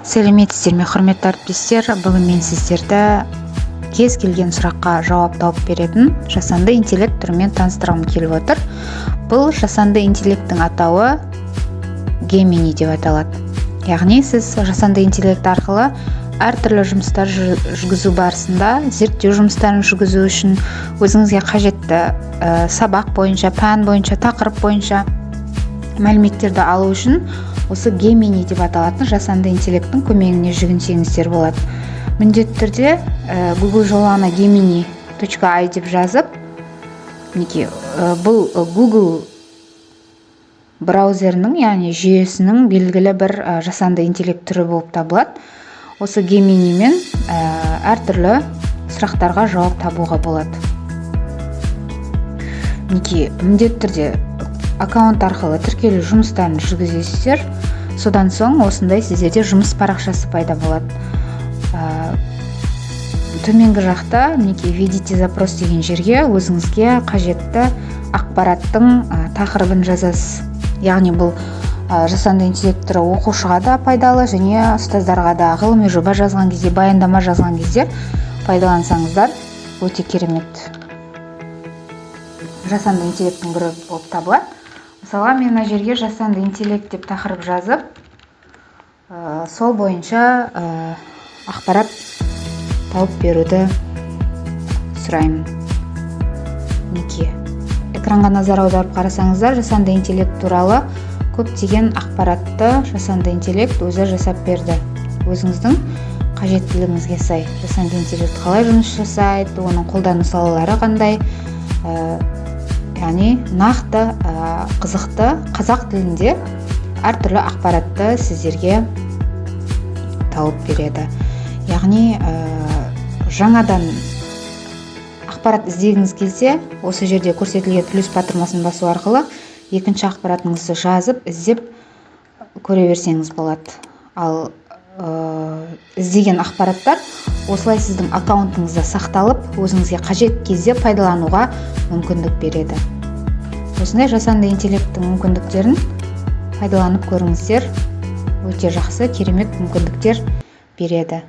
Сәлеметсіздер ме, құрметті әріптестер. Бүгін мен сіздерді кез келген сұраққа жауап тауып беретін жасанды интеллект түрімен таныстырғым келіп отыр. Бұл жасанды интеллекттің атауы Gemini деп аталады. Яғни сіз жасанды интеллект арқылы әртүрлі жұмыстар жүргізу барысында, зерттеу жұмыстарын жүргізу үшін өзіңізге қажетті сабақ бойынша, пән бойынша, тақырып бойынша мәліметтерді алу үшін осы Gemini деп аталатын жасанды интеллекттің көмегіне жүгінсеңіздер болады. Міндетті түрде Google жолағына gemini.ai деп жазып, бұл Google браузерінің, яғни жүйесінің белгілі бір жасанды интеллект түрі болып табылады. Осы Gemini мен әртүрлі сұрақтарға жауап табуға болады. Міндетті түрде аккаунт арқылы тіркелу жұмыстарын жүргізесіздер. Содан соң осындай сіздерде жұмыс парақшасы пайда болады. Төменгі жақта введите запрос деген жерге өзіңізге қажетті ақпараттың тақырыбын жазасыз. Яғни бұл жасанды интеллект түрі оқушыға да пайдалы және ұстаздарға да ғылыми жоба жазған кезде, баяндама жазған кезде пайдалансаңыздар өте керемет жасанды интеллекттің бірі болып табылады. Мысалы, мен мына жерге жасанды интеллект деп тақырып жазып, сол бойынша ақпарат тауып беруді сұраймын. Экранға назар аударып қарасаңыздар, жасанды интеллект туралы көптеген ақпаратты жасанды интеллект өзі жасап берді. Өзіңіздің қажеттілігіңізге сай. Жасанды интеллект қалай жұмыс жасайды, оның қолдану салалары қандай, яғни нақты, қызықты қазақ тілінде әртүрлі ақпаратты сіздерге тауып береді. Яғни жаңадан ақпарат іздегіңіз келсе, осы жерде көрсетілген плюс батырмасын басу арқылы екінші ақпаратыңызды жазып, іздеп көре берсеңіз болады. Ал іздеген ақпараттар осылай сіздің аккаунтыңызда сақталып, өзіңізге қажет кезде пайдалануға мүмкіндік береді. Осындай жасанды интеллекттің мүмкіндіктерін пайдаланып көріңіздер. Өте жақсы, керемет мүмкіндіктер береді.